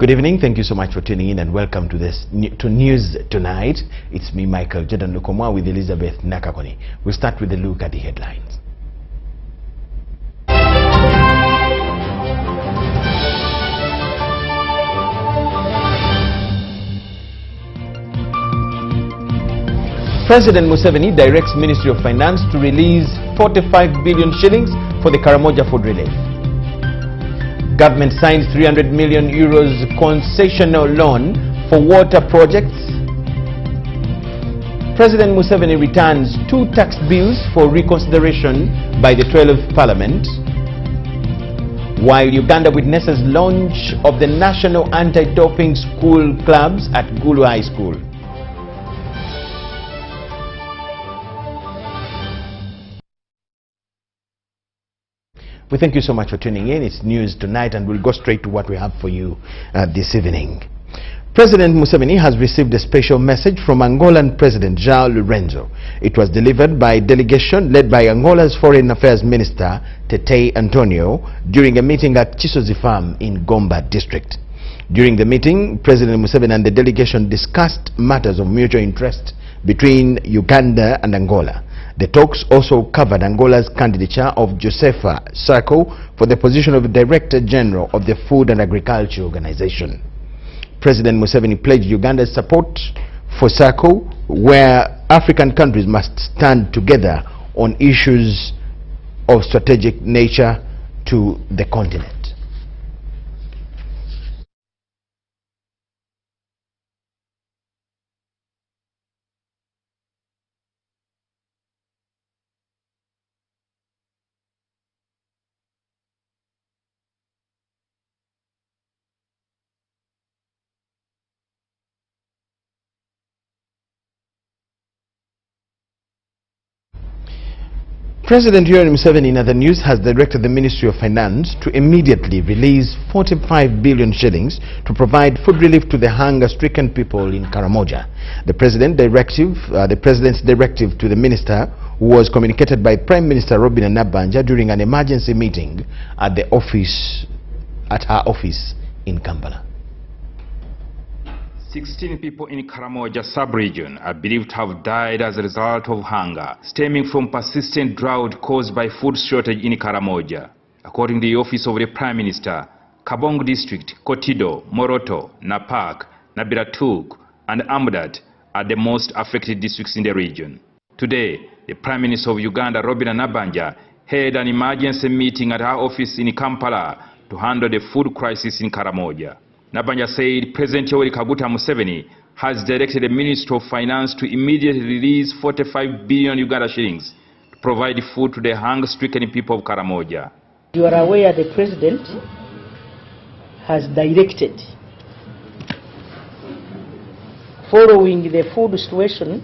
Good evening. Thank you so much for tuning in and welcome to News Tonight. It's me, Micheal, Jordan Lukomwa with Elizabeth Nakakoni. We'll start with a look at the headlines. President Museveni directs Ministry of Finance to release 45 billion shillings for the Karamoja food relief. Government signs 300 million euros concessional loan for water projects. President Museveni returns 2 tax bills for reconsideration by the 12th Parliament. While Uganda witnesses launch of the National Anti-Doping School Clubs at Gulu High School. We thank you so much for tuning in. It's News Tonight, and we'll go straight to what we have for you this evening. President Museveni has received a special message from Angolan President João Lourenço. It was delivered by a delegation led by Angola's Foreign Affairs Minister Tete Antonio during a meeting at Chisozi Farm in Gomba district. During the meeting, President Museveni and the delegation discussed matters of mutual interest between Uganda and Angola. The talks also covered Angola's candidature of Josefa Sako for the position of Director General of the Food and Agriculture Organization. President Museveni pledged Uganda's support for Sako, where African countries must stand together on issues of strategic nature to the continent. President Museveni in other news has directed the Ministry of Finance to immediately release 45 billion shillings to provide food relief to the hunger-stricken people in Karamoja. The President's directive to the minister was communicated by Prime Minister Robina Nabbanja during an emergency meeting at her office in Kampala. 16 people in Karamoja sub-region are believed to have died as a result of hunger, stemming from persistent drought caused by food shortage in Karamoja. According to the Office of the Prime Minister, Kabong District, Kotido, Moroto, Napak, Nabiratuk, and Amudat are the most affected districts in the region. Today, the Prime Minister of Uganda, Robina Nabbanja, held an emergency meeting at her office in Kampala to handle the food crisis in Karamoja. Nabbanja said President Yoweri Kaguta Museveni has directed the Ministry of Finance to immediately release 45 billion Uganda shillings to provide food to the hunger-stricken people of Karamoja. You are aware the President has directed, following the food situation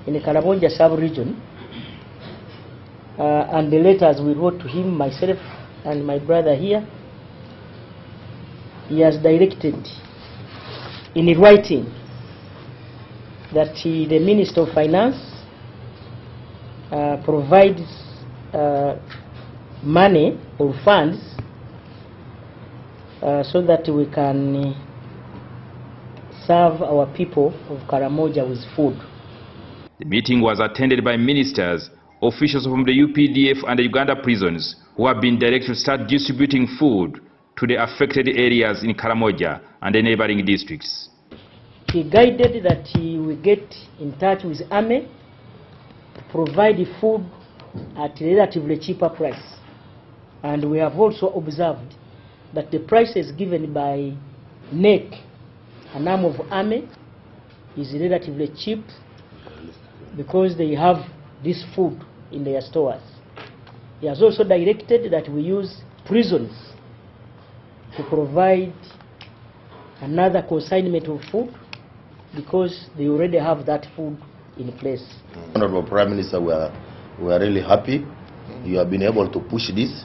in the Karamoja sub-region and the letters we wrote to him, myself and my brother here, he has directed in writing that the Minister of Finance provides money or funds so that we can serve our people of Karamoja with food. The meeting was attended by ministers, officials from the UPDF and the Uganda prisons who have been directed to start distributing food to the affected areas in Karamoja and the neighboring districts. He guided that he will get in touch with AME to provide the food at a relatively cheaper price. And we have also observed that the prices given by NEC, an arm of AME, is relatively cheap because they have this food in their stores. He has also directed that we use prisons to provide another consignment of food because they already have that food in place. Honorable Prime Minister, we are really happy you have been able to push this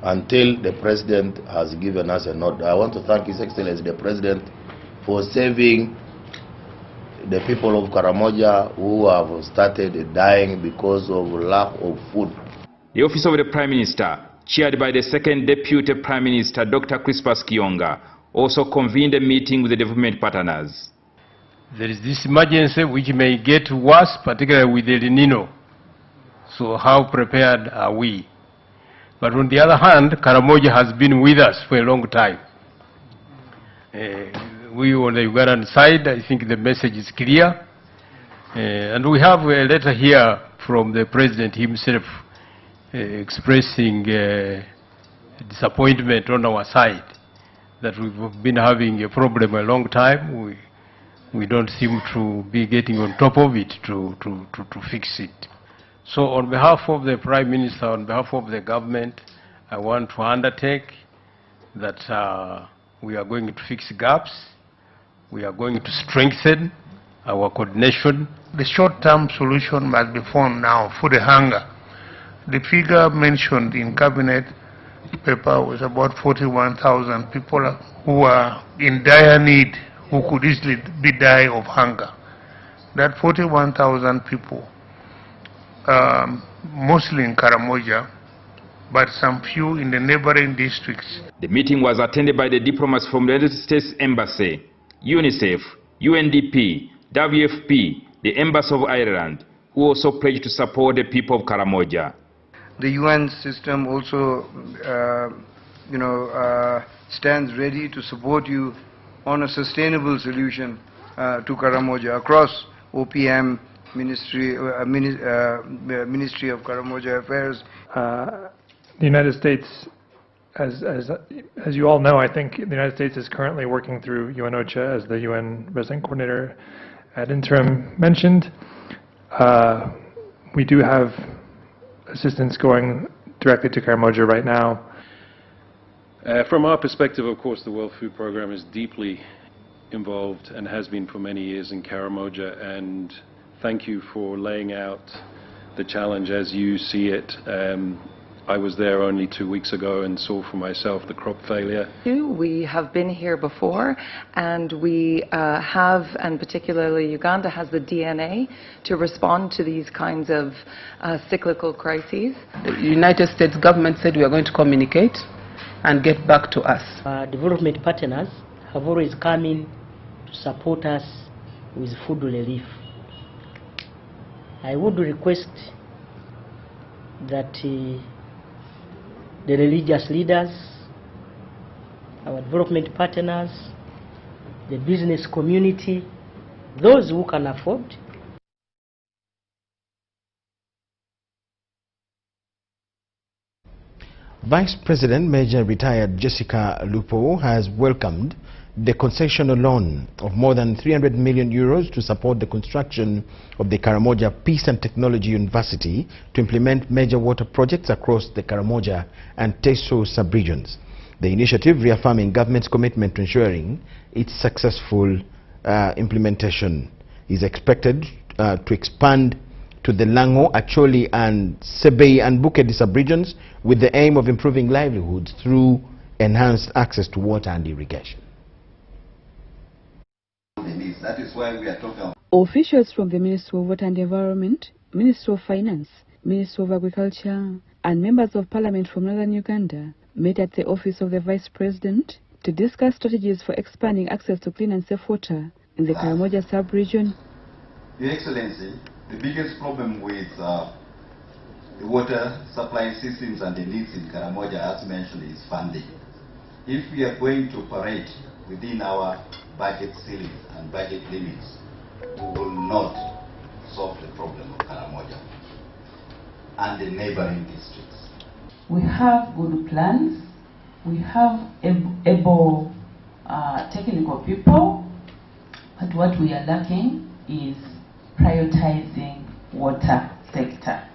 until the President has given us a nod. I want to thank His Excellency the President for saving the people of Karamoja who have started dying because of lack of food. The Office of the Prime Minister, chaired by the Second Deputy Prime Minister, Dr. Crispus Kionga, also convened a meeting with the development partners. There is this emergency which may get worse, particularly with El Nino. So how prepared are we? But on the other hand, Karamoja has been with us for a long time. We on the Ugandan side, I think the message is clear. And we have a letter here from the President himself expressing disappointment on our side that we've been having a problem a long time. We don't seem to be getting on top of it to fix it. So on behalf of the Prime Minister, on behalf of the government, I want to undertake that we are going to fix gaps, we are going to strengthen our coordination. The short-term solution must be found now for the hunger. The figure mentioned in cabinet paper was about 41,000 people who are in dire need, who could easily die of hunger. That 41,000 people, mostly in Karamoja, but some few in the neighboring districts. The meeting was attended by the diplomats from the United States Embassy, UNICEF, UNDP, WFP, the Embassy of Ireland, who also pledged to support the people of Karamoja. The UN system also, stands ready to support you on a sustainable solution to Karamoja across OPM, Ministry of Karamoja Affairs. The United States, as you all know, I think the United States is currently working through UNOCHA as the UN Resident Coordinator ad interim mentioned. We do have assistance going directly to Karamoja right now. From our perspective, of course, the World Food Programme is deeply involved and has been for many years in Karamoja, and thank you for laying out the challenge as you see it. I was there only 2 weeks ago and saw for myself the crop failure. We have been here before, and we have, and particularly Uganda has the DNA to respond to these kinds of cyclical crises. The United States government said we are going to communicate and get back to us. Development partners have always come in to support us with food relief. I would request that the religious leaders, our development partners, the business community, those who can afford. Vice President Major Retired Jessica Lukomwa has welcomed the concessional loan of more than 300 million euros to support the construction of the Karamoja Peace and Technology University to implement major water projects across the Karamoja and Teso sub-regions. The initiative, reaffirming government's commitment to ensuring its successful implementation, is expected to expand to the Lango, Acholi and Sebei and Bukedi sub-regions with the aim of improving livelihoods through enhanced access to water and irrigation. That is why we are talking. Officials from the Ministry of Water and Environment, Ministry of Finance, Ministry of Agriculture and members of Parliament from Northern Uganda met at the office of the Vice President to discuss strategies for expanding access to clean and safe water in the Karamoja sub-region. Your Excellency, the biggest problem with the water supply systems and the needs in Karamoja, as mentioned, is funding. If we are going to operate within our budget ceiling and budget limits, we will not solve the problem of Karamoja and the neighboring districts. We have good plans, we have able technical people, but what we are lacking is prioritizing water sector.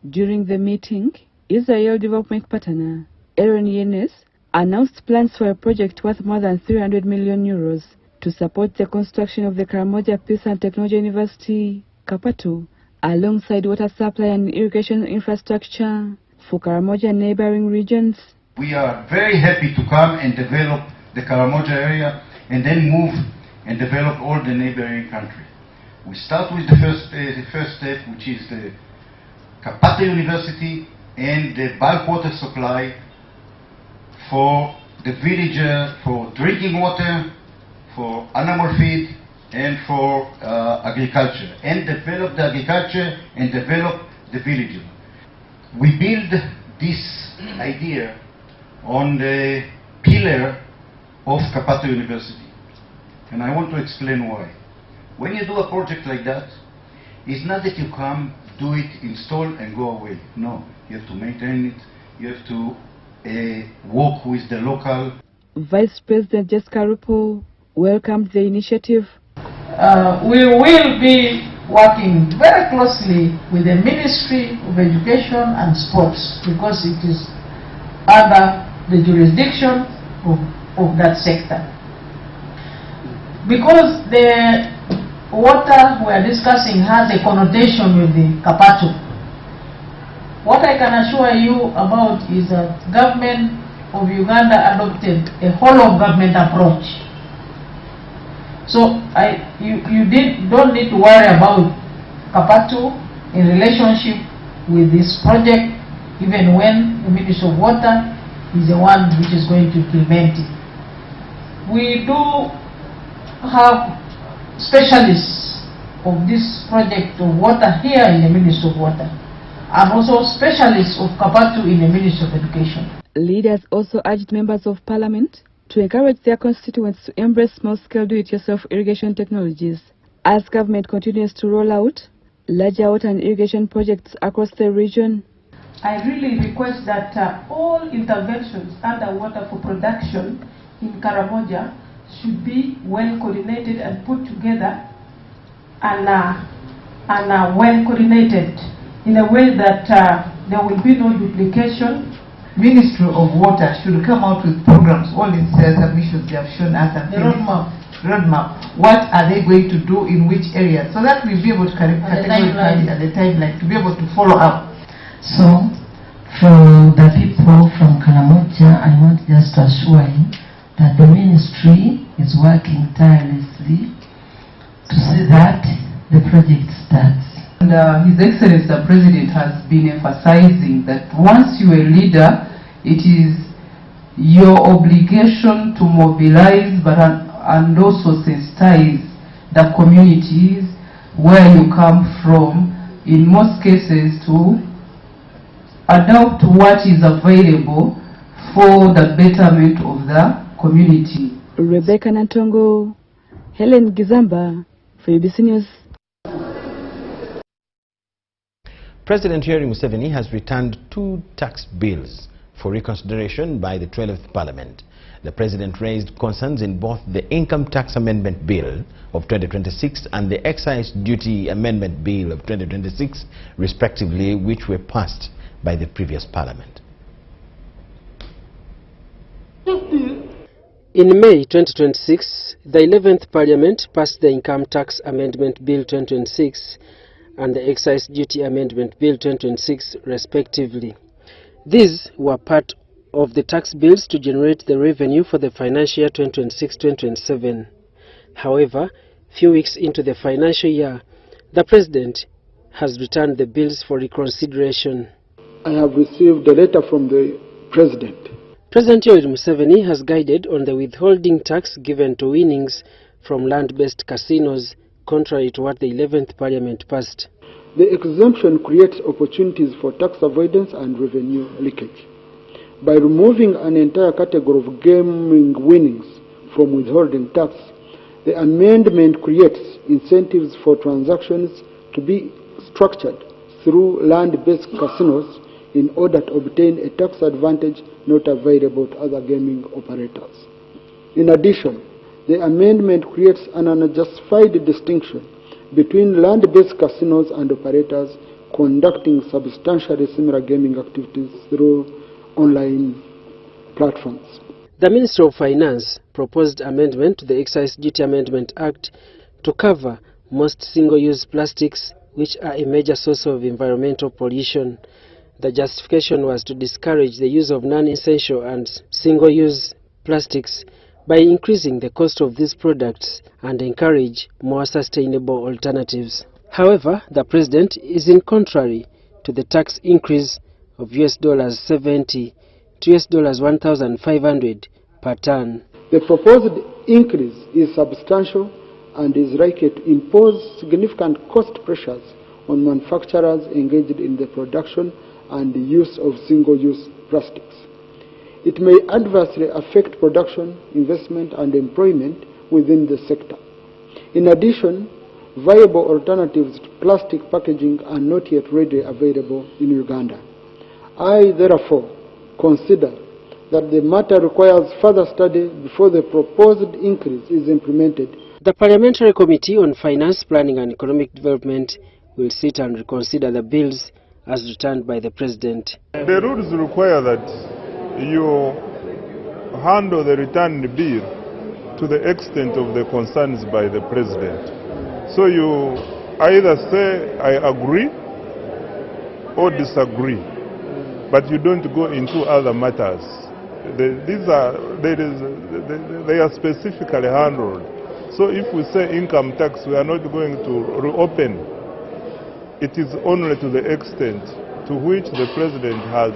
During the meeting, Israel development partner Aaron Yenes announced plans for a project worth more than 300 million euros to support the construction of the Karamoja Peace and Technology University, Kapatu, alongside water supply and irrigation infrastructure for Karamoja and neighboring regions. We are very happy to come and develop the Karamoja area and then move and develop all the neighboring country. We start with the first step, which is the Kapatu University and the bulk water supply for the villager for drinking water, for animal feed, and for agriculture, and develop the agriculture and develop the villager. We build this idea on the pillar of Kapato University, and I want to explain why. When you do a project like that, it's not that you come, do it, install, and go away. No, you have to maintain it, you have to work with the local. Vice President Jessica Rupo welcomed the initiative. We will be working very closely with the Ministry of Education and Sports because it is under the jurisdiction of that sector. Because the water we are discussing has a connotation with the Kapato. What I can assure you about is that government of Uganda adopted a whole of government approach. So you don't need to worry about Kapato in relationship with this project, even when the Ministry of Water is the one which is going to implement it. We do have specialists of this project of water here in the Ministry of Water, and also specialists of Kapato in the Ministry of Education. Leaders also urged members of parliament to encourage their constituents to embrace small-scale do-it-yourself irrigation technologies as government continues to roll out larger water and irrigation projects across the region. I really request that all interventions underwater for production in Karamoja should be well coordinated and put together and well coordinated in a way that there will be no duplication. Ministry of Water should come out with programs. All its submissions they have shown us and the roadmap. What are they going to do in which area, so that we'll be able to categorically at the timeline to be able to follow up. So, for the people from Karamoja, I want just to assure you that the ministry is working tirelessly to see that the project starts. And His Excellency the President has been emphasizing that once you're a leader, it is your obligation to mobilize and also sensitize the communities where you come from, in most cases to adopt what is available for the betterment of the community. Rebecca Nantongo, Helen Gizamba, for UBC News. President Yoweri Museveni has returned 2 tax bills for reconsideration by the 12th Parliament. The President raised concerns in both the Income Tax Amendment Bill of 2026 and the Excise Duty Amendment Bill of 2026, respectively, which were passed by the previous Parliament. In May 2026, the 11th Parliament passed the Income Tax Amendment Bill 2026 and the Excise Duty Amendment Bill 2026, respectively. These were part of the tax bills to generate the revenue for the financial year 2026-2027. However, few weeks into the financial year, the President has returned the bills for reconsideration. I have received a letter from the President. President Yoweri Museveni has guided on the withholding tax given to winnings from land-based casinos, contrary to what the 11th Parliament passed. The exemption creates opportunities for tax avoidance and revenue leakage. By removing an entire category of gaming winnings from withholding tax, the amendment creates incentives for transactions to be structured through land-based casinos in order to obtain a tax advantage not available to other gaming operators. In addition, the amendment creates an unjustified distinction between land-based casinos and operators conducting substantially similar gaming activities through online platforms. The Ministry of Finance proposed amendment to the Excise Duty Amendment Act to cover most single-use plastics, which are a major source of environmental pollution. The justification was to discourage the use of non-essential and single-use plastics by increasing the cost of these products and encourage more sustainable alternatives. However, the President is in contrary to the tax increase of $70 to $1,500 per ton. The proposed increase is substantial and is likely to impose significant cost pressures on manufacturers engaged in the production and the use of single-use plastics. It may adversely affect production, investment, and employment within the sector. In addition, viable alternatives to plastic packaging are not yet readily available in Uganda. I, therefore, consider that the matter requires further study before the proposed increase is implemented. The Parliamentary Committee on Finance, Planning and Economic Development will sit and reconsider the bills as returned by the President. The rules require that you handle the returned bill to the extent of the concerns by the President. So you either say, I agree or disagree, but you don't go into other matters. They are specifically handled. So if we say income tax, we are not going to reopen. It is only to the extent to which the President has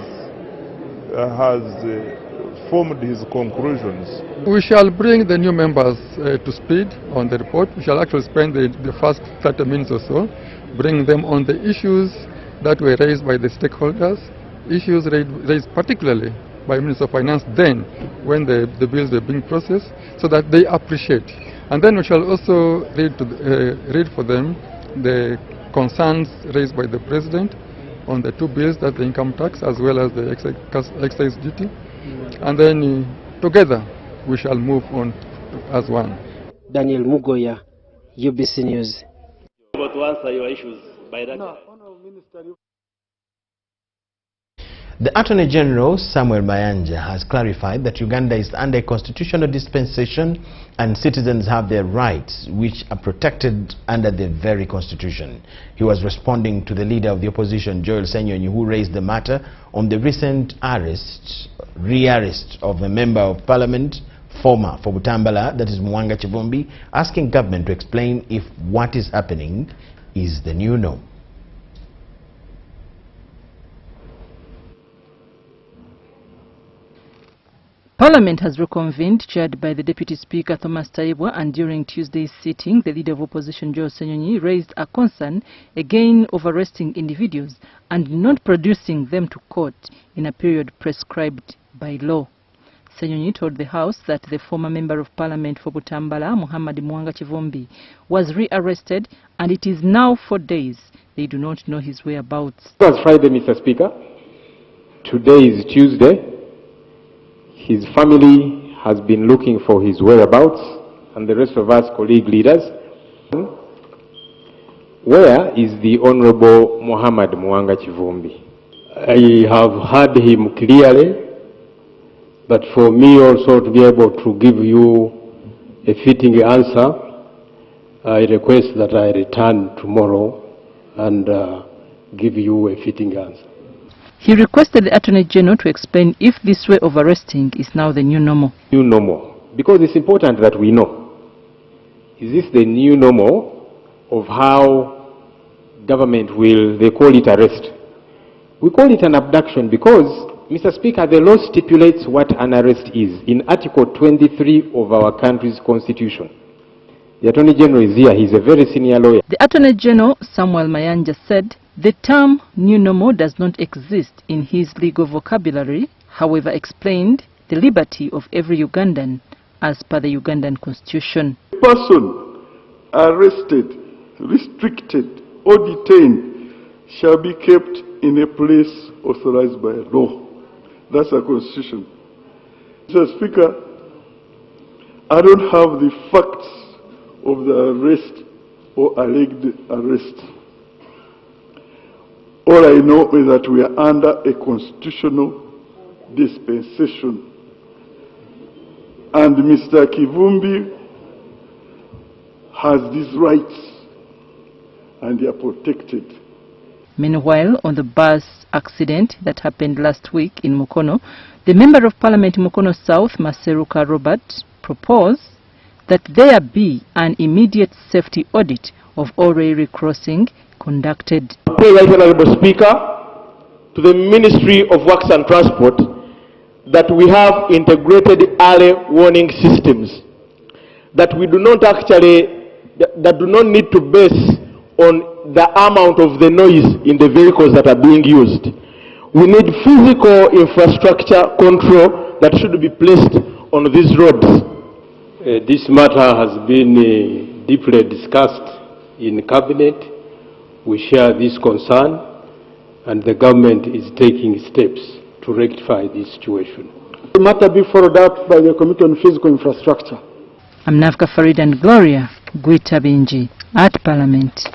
formed his conclusions. We shall bring the new members to speed on the report. We shall actually spend the first 30 minutes or so, bring them on the issues that were raised by the stakeholders, issues raised particularly by Minister of Finance then when the bills were being processed, so that they appreciate. And then we shall also read for them the concerns raised by the President on the two bills, that the income tax as well as the excise duty. And then together we shall move on as one. Daniel Mugoya, UBC News. Able to answer your issues by that time. The Attorney General, Samuel Mayanja, has clarified that Uganda is under a constitutional dispensation and citizens have their rights, which are protected under the very constitution. He was responding to the leader of the opposition, Joel Senyonyi, who raised the matter on the recent rearrest of a member of parliament, former for Butambala, that is Mwanga Chivumbi, asking government to explain if what is happening is the new norm. Parliament has reconvened, chaired by the Deputy Speaker Thomas Taibwa, and during Tuesday's sitting, the leader of opposition Joel Senyonyi raised a concern again of arresting individuals and not producing them to court in a period prescribed by law. Senyonyi told the House that the former Member of Parliament for Butambala, Muhammad Mwanga Chivumbi, was rearrested and it is now 4 days. They do not know his whereabouts. It was Friday, Mr. Speaker. Today is Tuesday. His family has been looking for his whereabouts, and the rest of us colleague leaders. Where is the Honorable Muhammad Mwanga Chivumbi? I have heard him clearly, but for me also to be able to give you a fitting answer, I request that I return tomorrow and give you a fitting answer. He requested the Attorney General to explain if this way of arresting is now the new normal. New normal, because it's important that we know. Is this the new normal of how government will, they call it arrest? We call it an abduction because, Mr. Speaker, the law stipulates what an arrest is in Article 23 of our country's constitution. The Attorney General is here. He's a very senior lawyer. The Attorney General, Samuel Mayanja, said the term new normal does not exist in his legal vocabulary, however explained the liberty of every Ugandan as per the Ugandan constitution. A person arrested, restricted or detained shall be kept in a place authorized by law. That's our constitution. Mr. Speaker, I don't have the facts of the arrest or alleged arrest. All I know is that we are under a constitutional dispensation. And Mr. Kivumbi has these rights and they are protected. Meanwhile, on the bus accident that happened last week in Mukono, the Member of Parliament Mukono South, Maseruka Robert, proposed that there be an immediate safety audit of Oreri crossing conducted. Right, Honorable Speaker, to the Ministry of Works and Transport that we have integrated early warning systems, that we do not actually, that do not need to base on the amount of the noise in the vehicles that are being used. We need physical infrastructure control that should be placed on these roads. This matter has been deeply discussed in Cabinet. We share this concern, and the government is taking steps to rectify this situation. The matter be followed up by the Committee on Physical Infrastructure. I'm Navka Farid and Gloria Gwitabinji at Parliament.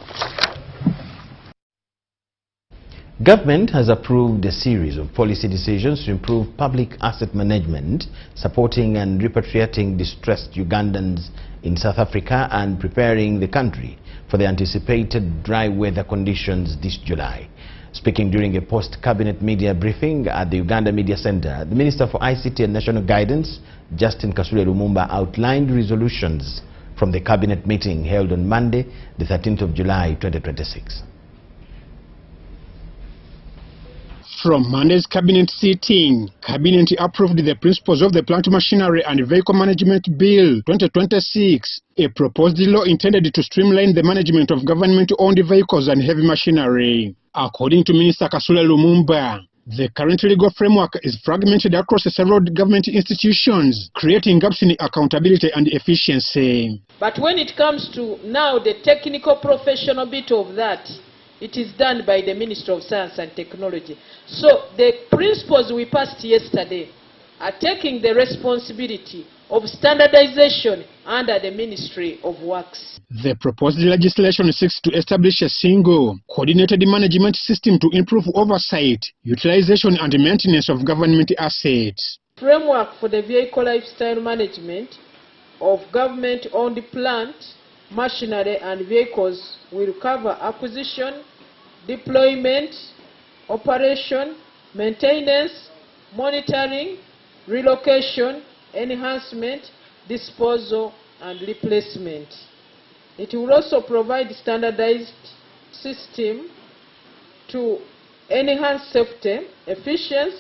Government has approved a series of policy decisions to improve public asset management, supporting and repatriating distressed Ugandans in South Africa and preparing the country for the anticipated dry weather conditions this July. Speaking during a post-cabinet media briefing at the Uganda Media Center, the Minister for ICT and National Guidance, Justin Kasule Lumumba, outlined resolutions from the cabinet meeting held on Monday, the 13th of July 2026. From Monday's cabinet sitting, Cabinet approved the principles of the Plant Machinery and Vehicle Management Bill 2026, a proposed law intended to streamline the management of government-owned vehicles and heavy machinery. According to Minister Kasule Lumumba, the current legal framework is fragmented across several government institutions, creating gaps in accountability and efficiency. But when it comes to now the technical professional bit of that, it is done by the Minister of Science and Technology. So the principles we passed yesterday are taking the responsibility of standardization under the Ministry of Works. The proposed legislation seeks to establish a single, coordinated management system to improve oversight, utilization and maintenance of government assets. Framework for the vehicle lifestyle management of government-owned plant, machinery and vehicles will cover acquisition, deployment, operation, maintenance, monitoring, relocation, enhancement, disposal and replacement. It will also provide standardized system to enhance safety, efficiency,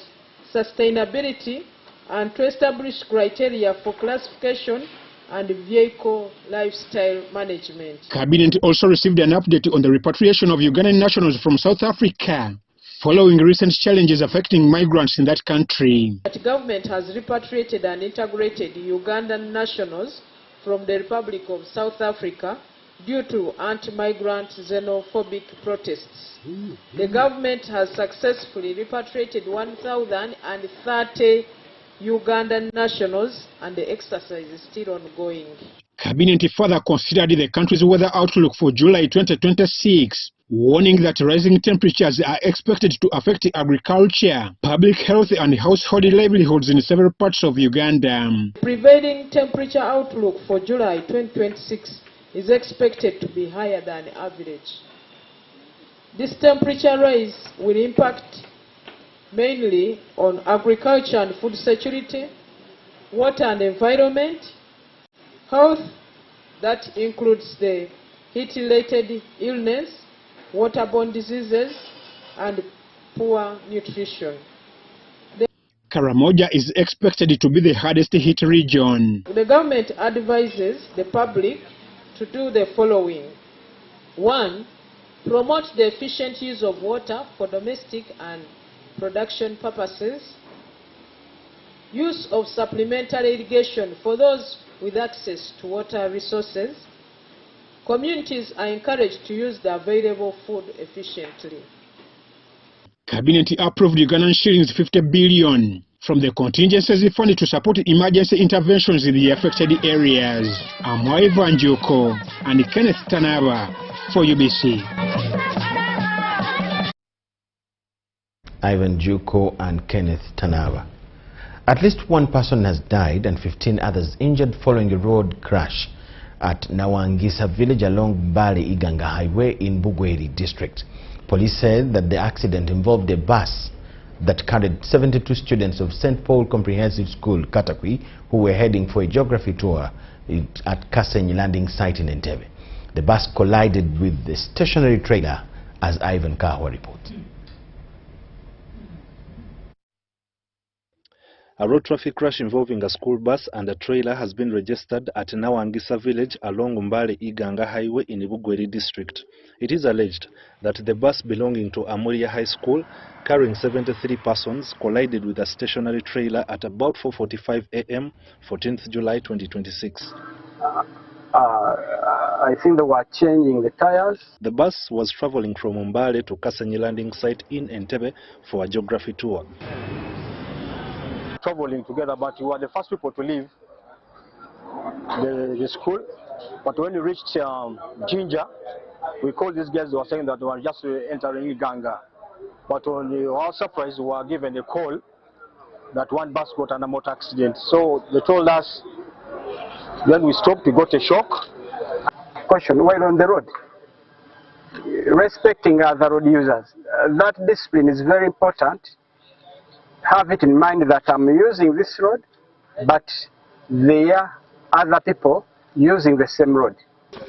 sustainability and to establish criteria for classification and vehicle lifestyle management. Cabinet also received an update on the repatriation of Ugandan nationals from South Africa, following recent challenges affecting migrants in that country. The government has repatriated and integrated Ugandan nationals from the Republic of South Africa due to anti-migrant xenophobic protests. The government has successfully repatriated 1,030 Ugandan nationals, and the exercise is still ongoing. Cabinet further considered the country's weather outlook for July 2026, warning that rising temperatures are expected to affect agriculture, public health and household livelihoods in several parts of Uganda. Prevailing temperature outlook for July 2026 is expected to be higher than average. This temperature rise will impact mainly on agriculture and food security, water and environment, health, that includes the heat-related illness, waterborne diseases, and poor nutrition. Karamoja is expected to be the hardest hit region. The government advises the public to do the following. 1. Promote the efficient use of water for domestic and production purposes. Use of supplementary irrigation for those with access to water resources. Communities are encouraged to use the available food efficiently. Cabinet approved Ugandan shillings 50 billion from the contingency fund to support emergency interventions in the affected areas. I'm Ivan Juko and Kenneth Tanaba for UBC. Ivan Juko and Kenneth Tanaba. At least one person has died and 15 others injured following a road crash at Nawangisa village along Bali Iganga Highway in Bugweri district. Police said that the accident involved a bus that carried 72 students of St. Paul Comprehensive School, Katakwi, who were heading for a geography tour at Kasenyi landing site in Entebbe. The bus collided with the stationary trailer, as Ivan Kahwa reports. A road traffic crash involving a school bus and a trailer has been registered at Nawangisa village along Mbale Iganga Highway in Ibugweri district. It is alleged that the bus belonging to Amuria High School carrying 73 persons collided with a stationary trailer at about 4:45 a.m. 14th July 2026. I think they were changing the tires. The bus was traveling from Mbale to Kasenyi landing site in Entebbe for a geography tour. Traveling together, but we were the first people to leave the school. But when we reached Jinja, we called these guys. They were saying that they were just entering Iganga. But on our surprise, we were given a call that one bus got in a motor accident. So they told us. Then we stopped. We got a shock. Question: while on the road, respecting other road users, that discipline is very important. Have it in mind that I'm using this road, but there are other people using the same road.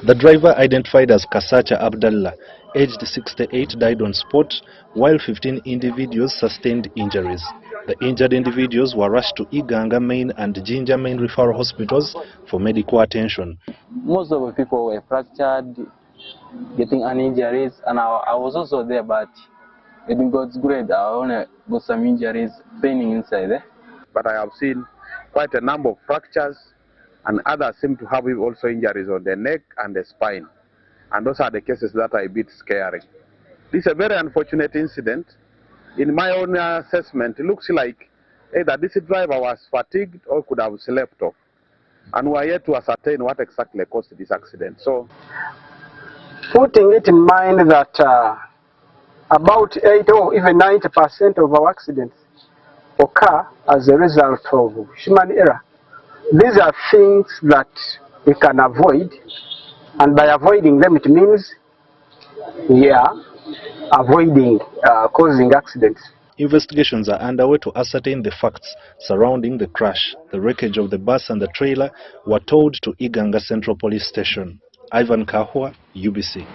The driver, identified as Kasacha Abdallah, aged 68, died on spot, while 15 individuals sustained injuries. The injured individuals were rushed to Iganga Main and Jinja Main referral hospitals for medical attention. Most of the people were fractured, getting injuries, and I was also there, but in God's grace, I only got some injuries, paining inside there. But I have seen quite a number of fractures, and others seem to have also injuries on the neck and the spine. And those are the cases that are a bit scary. This is a very unfortunate incident. In my own assessment, it looks like either this driver was fatigued or could have slept off. And we are yet to ascertain what exactly caused this accident. So, putting it in mind that about 8 or even 90% of our accidents occur as a result of human error. These are things that we can avoid, and by avoiding them it means we are avoiding causing accidents. Investigations are underway to ascertain the facts surrounding the crash. The wreckage of the bus and the trailer were towed to Iganga Central Police Station. Ivan Kahua, UBC.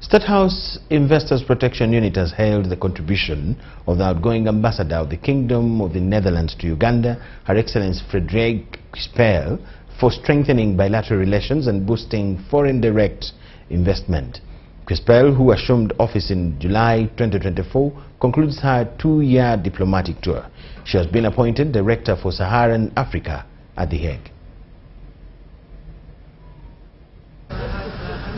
State House Investors Protection Unit has hailed the contribution of the outgoing ambassador of the Kingdom of the Netherlands to Uganda, Her Excellency Frederik Speel, for strengthening bilateral relations and boosting foreign direct investment. Speel, who assumed office in July 2024, concludes her 2-year diplomatic tour. She has been appointed Director for Saharan Africa at The Hague.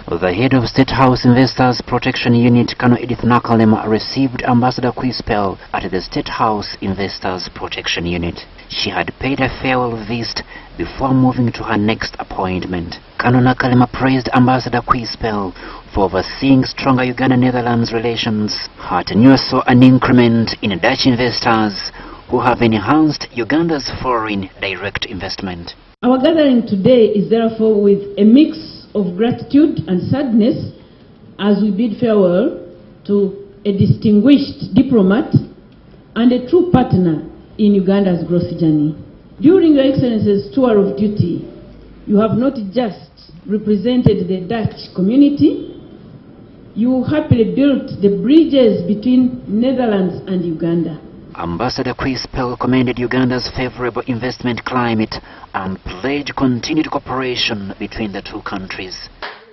The head of State House Investors Protection Unit, Colonel Edith Nakalema, received Ambassador Quispel at the State House Investors Protection Unit. She had paid a farewell visit before moving to her next appointment. Colonel Nakalema praised Ambassador Quispel for overseeing stronger Uganda-Netherlands relations. Her tenure saw an increment in Dutch investors who have enhanced Uganda's foreign direct investment. Our gathering today is therefore with a mix of gratitude and sadness as we bid farewell to a distinguished diplomat and a true partner in Uganda's growth journey. During Your Excellency's tour of duty, you have not just represented the Dutch community, you happily built the bridges between Netherlands and Uganda. Ambassador Quispel commended Uganda's favorable investment climate and pledged continued cooperation between the two countries.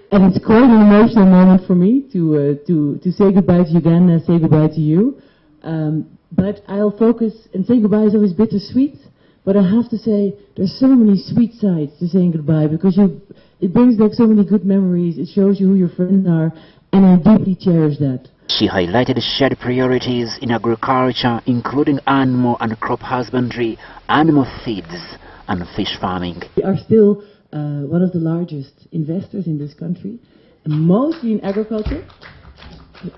And it's quite an emotional moment for me to say goodbye to Uganda, say goodbye to you. But I'll focus, and saying goodbye is always bittersweet, but I have to say there's so many sweet sides to saying goodbye, because it brings back so many good memories, it shows you who your friends are, and I deeply cherish that. She highlighted shared priorities in agriculture, including animal and crop husbandry, animal feeds, and fish farming. We are still one of the largest investors in this country, mostly in agriculture,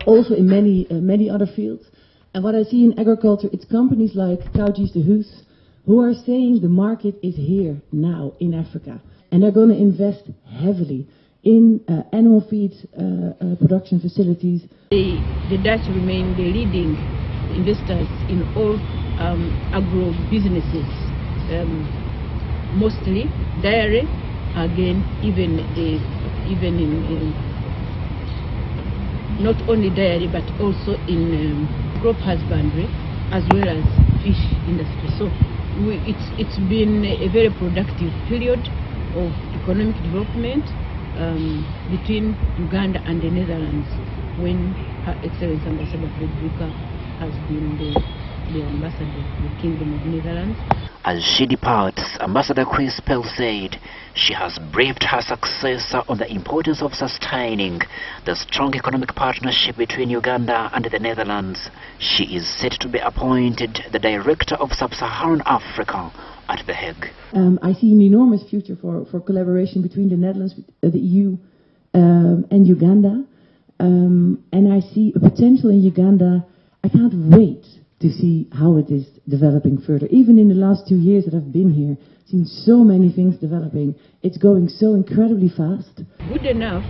also in many other fields. And what I see in agriculture, it's companies like Koudijs de Huus who are saying the market is here now in Africa, and they're going to invest heavily in animal feed production facilities. The Dutch remain the leading investors in all agro businesses, mostly dairy, again even in not only dairy but also in crop husbandry as well as fish industry. So it's been a very productive period of economic development between Uganda and the Netherlands when Her Excellency Ambassador Frederica has been the ambassador to the Kingdom of Netherlands. As she departs, Ambassador Crispell said she has briefed her successor on the importance of sustaining the strong economic partnership between Uganda and the Netherlands. She is set to be appointed the Director of Sub-Saharan Africa at The Hague. I see an enormous future for collaboration between the Netherlands, the EU, and Uganda. And I see a potential in Uganda. I can't wait to see how it is developing further. Even in the last 2 years that I've been here, I've seen so many things developing. It's going so incredibly fast. Good enough,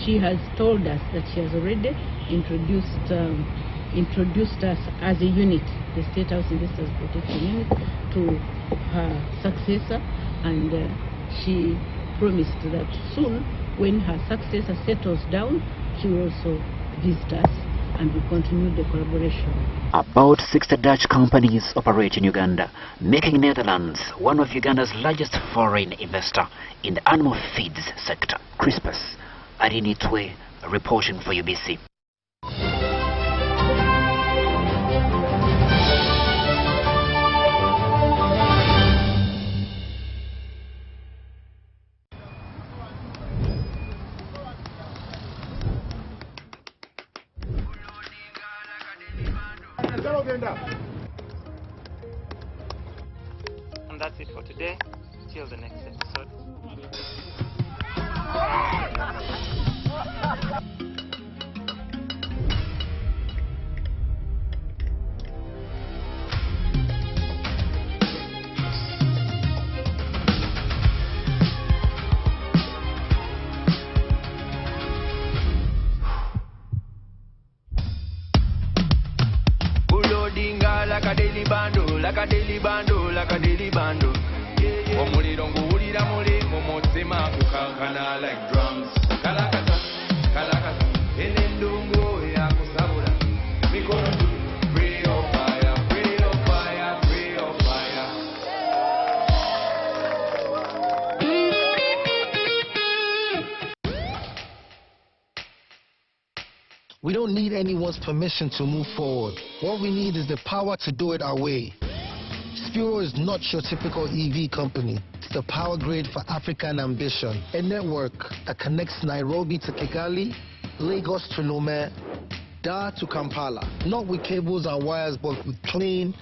she has told us that she has already introduced us as a unit, the State House Investors Protection Unit, to her successor, and she promised that soon, when her successor settles down, she will also visit us and we continue the collaboration. About 60 Dutch companies operate in Uganda, making Netherlands one of Uganda's largest foreign investor in the animal feeds sector. Crispus Arinitwe reporting for UBC. And that's it for today. Till the next episode. Like a daily bando, like a daily bando, like a daily bando. Omuliro nguwulira muli mumutima kukankana like drums. Kalakata, kalakata, enendungu ya kusabula. Mikono juu, free of fire, free of fire, free of fire. We don't need anyone's permission to move forward. What we need is the power to do it our way. Spiro is not your typical EV company. It's the power grid for African ambition. A network that connects Nairobi to Kigali, Lagos to Lome, Dar to Kampala. Not with cables and wires, but with clean,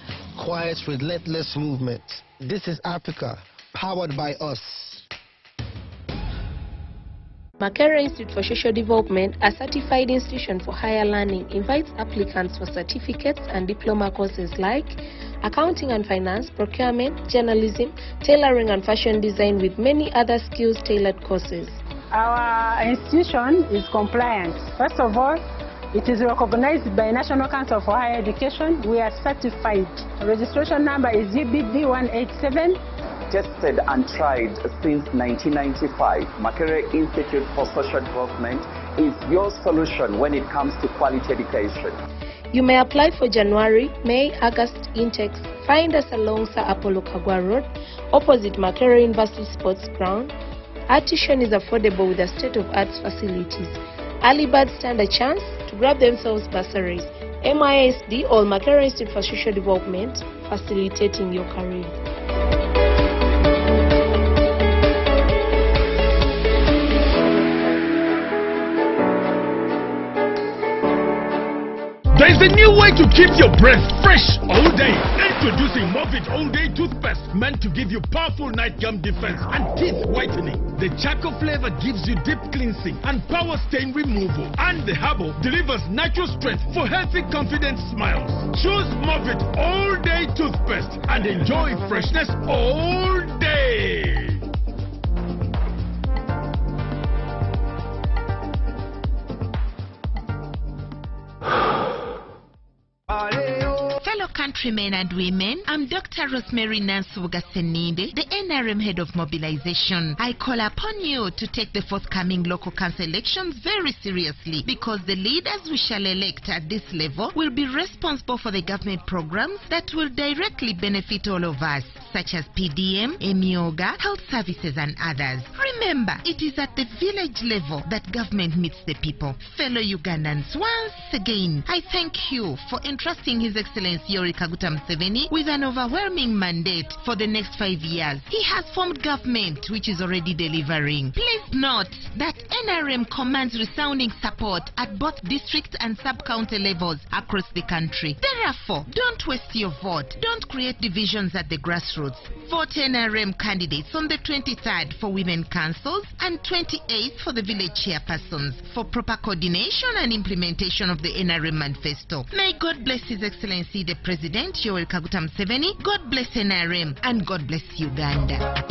quiet, relentless movement. This is Africa, powered by us. Makerere Institute for Social Development, a certified institution for higher learning, invites applicants for certificates and diploma courses like accounting and finance, procurement, journalism, tailoring and fashion design, with many other skills-tailored courses. Our institution is compliant. First of all, it is recognized by National Council for Higher Education. We are certified. Registration number is UBD 187. Tested and tried since 1995, Makerere Institute for Social Development is your solution when it comes to quality education. You may apply for January, May, August intakes. Find us along Sir Apollo Kagwa Road, opposite Makerere University Sports Ground. Our tuition is affordable with the state-of-art facilities. Early birds stand a chance to grab themselves bursaries. MISD or Makerere Institute for Social Development, facilitating your career. There's a new way to keep your breath fresh all day. Introducing Movit All Day Toothpaste, meant to give you powerful night gum defense and teeth whitening. The charcoal flavor gives you deep cleansing and power stain removal. And the herbal delivers natural strength for healthy, confident smiles. Choose Movit All Day Toothpaste and enjoy freshness all day. Fellow countrymen and women, I'm Dr. Rosemary Nansuga Seninde, the NRM Head of Mobilization. I call upon you to take the forthcoming local council elections very seriously, because the leaders we shall elect at this level will be responsible for the government programs that will directly benefit all of us, such as PDM, Emioga, health services and others. Remember, it is at the village level that government meets the people. Fellow Ugandans, once again, I thank you for entrusting His Excellency Yoweri Kaguta Museveni with an overwhelming mandate for the next 5 years. He has formed government which is already delivering. Please note that NRM commands resounding support at both district and sub-county levels across the country. Therefore, don't waste your vote. Don't create divisions at the grassroots. Vote NRM candidates on the 23rd for women councils and 28th for the village chairpersons for proper coordination and implementation of the NRM manifesto. May God bless His Excellency the President Yoweri Kaguta Museveni. God bless NRM and God bless Uganda.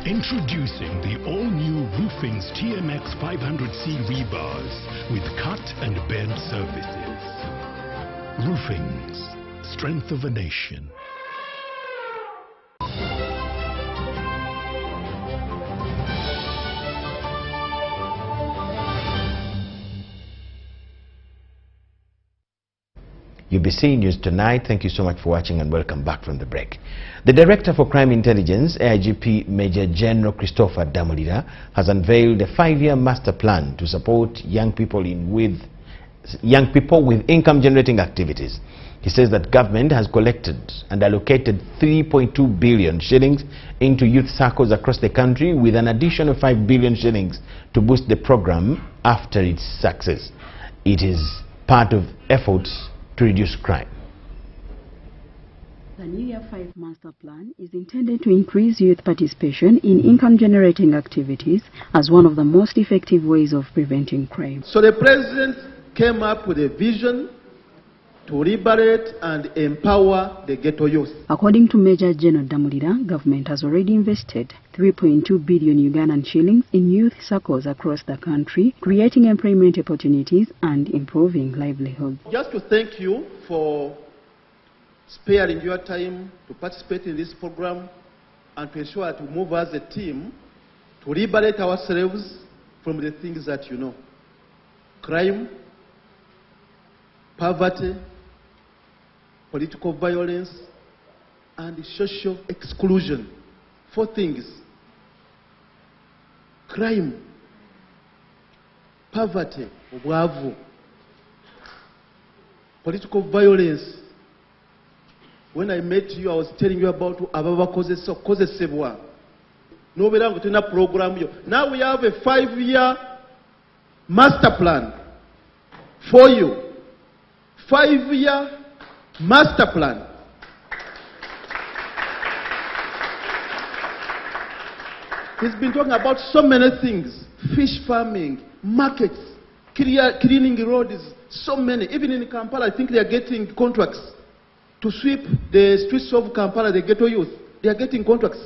Introducing the all-new Roofing's TMX 500C rebars with cut and bend services. Roofing's, strength of a nation. UBC News Tonight. Thank you so much for watching and welcome back from the break. The Director for Crime Intelligence, AIGP Major General Christopher Damulira, has unveiled a 5-year master plan to support young people with income-generating activities. He says that government has collected and allocated 3.2 billion shillings into youth circles across the country, with an additional 5 billion shillings to boost the program after its success. It is part of efforts to reduce crime. The New Year 5 Master Plan is intended to increase youth participation in income-generating activities as one of the most effective ways of preventing crime. So the President came up with a vision to liberate and empower the ghetto youth. According to Major General Damulira, government has already invested 3.2 billion Ugandan shillings in youth circles across the country, creating employment opportunities and improving livelihoods. Just to thank you for sparing your time to participate in this program and to ensure that we move as a team to liberate ourselves from the things that you know: crime, poverty, political violence, and social exclusion. 4 things: crime, poverty, obwavu, political violence. When I met you, I was telling you about ababa kozesebwa. No berango tuna program yo. Now we have a 5-year master plan for you. 5-year master plan. He's been talking about so many things: fish farming, markets, cleaning roads, so many. Even in Kampala, I think they are getting contracts to sweep the streets of Kampala, the ghetto youth. They are getting contracts.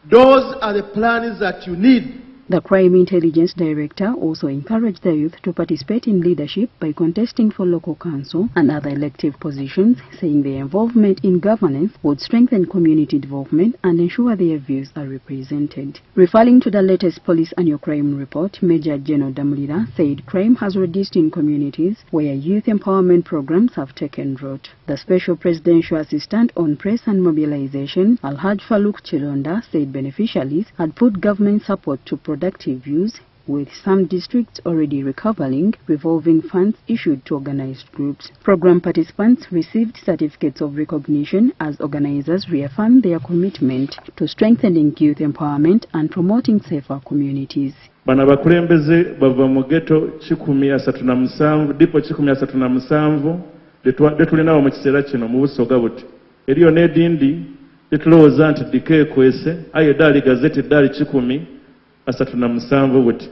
Those are the plans that you need. The Crime Intelligence Director also encouraged the youth to participate in leadership by contesting for local council and other elective positions, saying their involvement in governance would strengthen community development and ensure their views are represented. Referring to the latest police annual crime report, Major General Damulira said crime has reduced in communities where youth empowerment programs have taken root. The Special Presidential Assistant on Press and Mobilization, Alhaj Faluk Chilonda, said beneficiaries had put government support to productive use with some districts already recovering revolving funds issued to organized groups. Program participants received certificates of recognition as organizers reaffirmed their commitment to strengthening youth empowerment and promoting safer communities. Bana bakulembeze bava mu ghetto 137 dipo 137 detulinawo mu kiseera kino mu busoga buti eriyo n'edindi tetulowooza nti dikeekwese aye eddaali gazeti eddaali 137 buti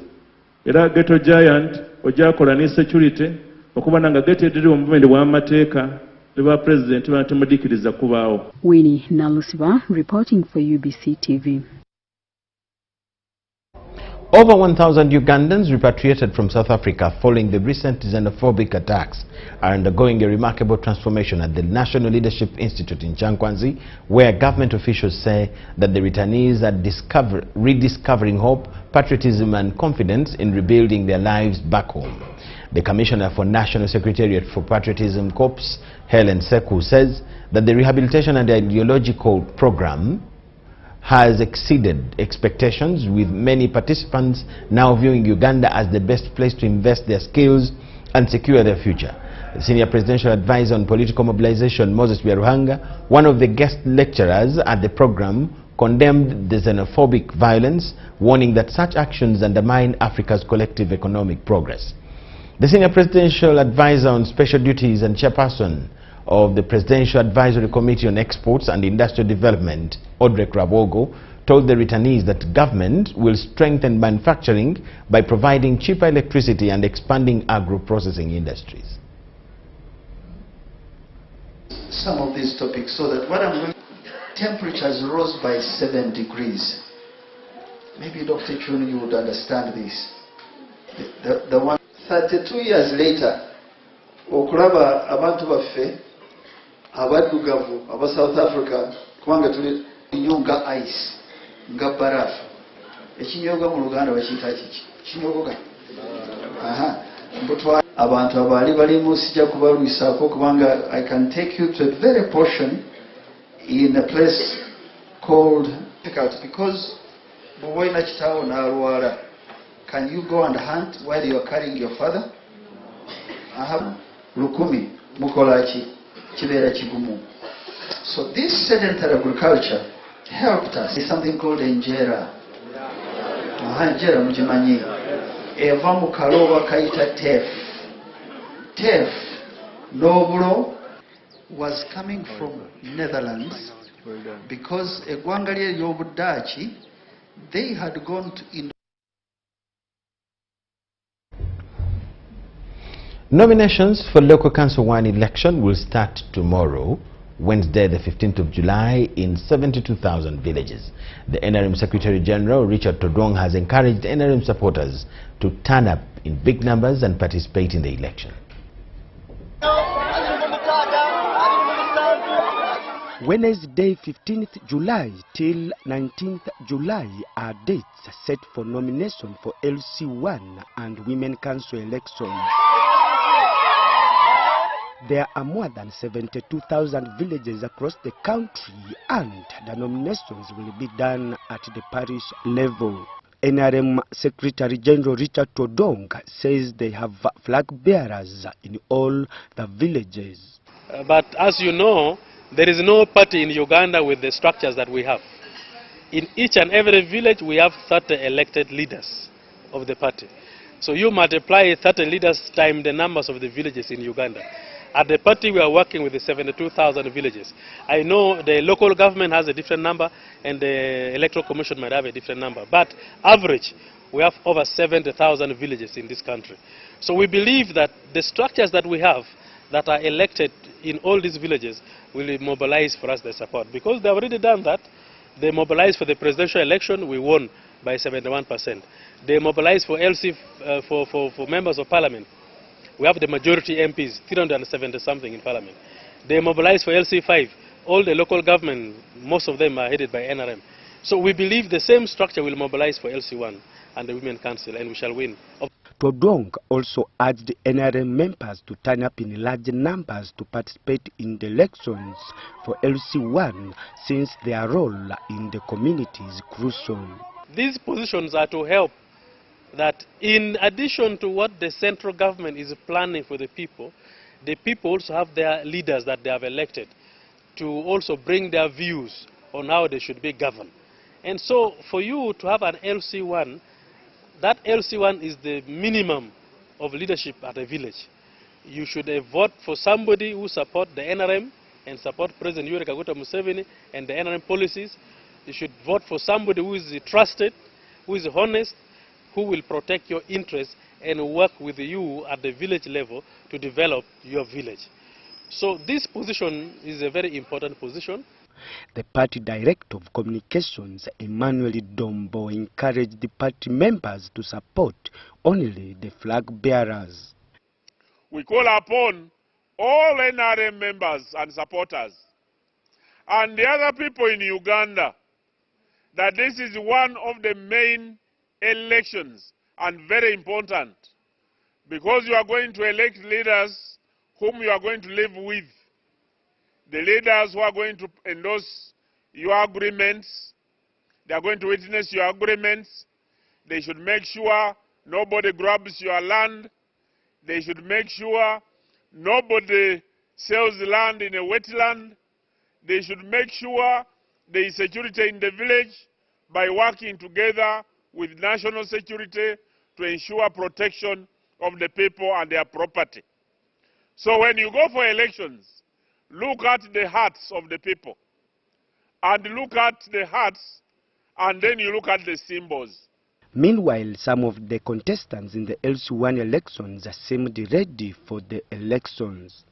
era ghetto giant ogyakola ne security okuba nga ghetto ediri mu bumende bw'amateeka ne ba president banatemudikiriza kubaawo. Winnie Nalusiba reporting for UBC TV. Over 1,000 Ugandans repatriated from South Africa following the recent xenophobic attacks are undergoing a remarkable transformation at the National Leadership Institute in Chankwanzi, where government officials say that the returnees are rediscovering hope, patriotism and confidence in rebuilding their lives back home. The Commissioner for National Secretariat for Patriotism Corps, Helen Seku, says that the rehabilitation and ideological program has exceeded expectations, with many participants now viewing Uganda as the best place to invest their skills and secure their future. The Senior Presidential Advisor on Political Mobilization, Moses Byaruhanga, one of the guest lecturers at the program, condemned the xenophobic violence, warning that such actions undermine Africa's collective economic progress. The Senior Presidential Advisor on Special Duties and Chairperson of the Presidential Advisory Committee on Exports and Industrial Development, Audrey Krabogo, told the returnees that government will strengthen manufacturing by providing cheaper electricity and expanding agro-processing industries. Some of these topics, so that what I'm going, temperatures rose by 7 degrees. Maybe Dr. Chun, you would understand this. The one 32 years later, okulaba abantu baffe abaddugavu aba South Africa kubanga tuli nyunga ice nga barafu ekinyoga mu Luganda bakiyita kiki kinyogoga mbutwa abantu abali balimu sijja kubalwisaako kubanga I can take you to a very portion in a place called because bwoina kitaawo n'alwala, can you go and hunt while you are carrying your father? Lukumi mukolaki kibera kigumu. So this sedentary agriculture helped us. It's something called enjera. Enjera mujimanyi eva mu kaloba kayita tef. Tef nobulo was coming from Netherlands because eggwanga ly'obuddaaki they had gone to Nominations for Local Council 1 election will start tomorrow, Wednesday the 15th of July, in 72,000 villages. The NRM Secretary General Richard Todong has encouraged NRM supporters to turn up in big numbers and participate in the election. Wednesday 15th July till 19th July are dates set for nomination for LC1 and Women Council elections. There are more than 72,000 villages across the country, and the nominations will be done at the parish level. NRM Secretary General Richard Todong says they have flag bearers in all the villages. But as you know, there is no party in Uganda with the structures that we have. In each and every village we have 30 elected leaders of the party. So you multiply 30 leaders times the numbers of the villages in Uganda. At the party we are working with the 72,000 villages. I know the local government has a different number and the electoral commission might have a different number. But average, we have over 70,000 villages in this country. So we believe that the structures that we have that are elected in all these villages will mobilize for us their support. Because they've already done that. They mobilized for the presidential election, we won by 71%. They mobilized for LC, for members of parliament. We have the majority MPs, 370 something in parliament. They mobilized for LC5. All the local government, most of them are headed by NRM. So we believe the same structure will mobilize for LC1 and the Women Council, and we shall win. Todong also urged NRM members to turn up in large numbers to participate in the elections for LC1, since their role in the community is crucial. These positions are to help that in addition to what the central government is planning for the people also have their leaders that they have elected to also bring their views on how they should be governed. And so for you to have an LC1, that LC1 is the minimum of leadership at a village. You should vote for somebody who supports the NRM and support President Yoweri Kaguta Museveni and the NRM policies. You should vote for somebody who is trusted, who is honest, who will protect your interests and work with you at the village level to develop your village. So this position is a very important position. The party director of communications, Emmanuel Dombo, encouraged the party members to support only the flag bearers. We call upon all NRM members and supporters and the other people in Uganda that this is one of the main elections and very important, because you are going to elect leaders whom you are going to live with. The leaders who are going to endorse your agreements, they are going to witness your agreements. They should make sure nobody grabs your land. They should make sure nobody sells land in a wetland. They should make sure there is security in the village by working together with national security to ensure protection of the people and their property. So when you go for elections, look at the hearts of the people. And look at the hearts, and then you look at the symbols. Meanwhile, some of the contestants in the LC1 elections seemed ready for the elections.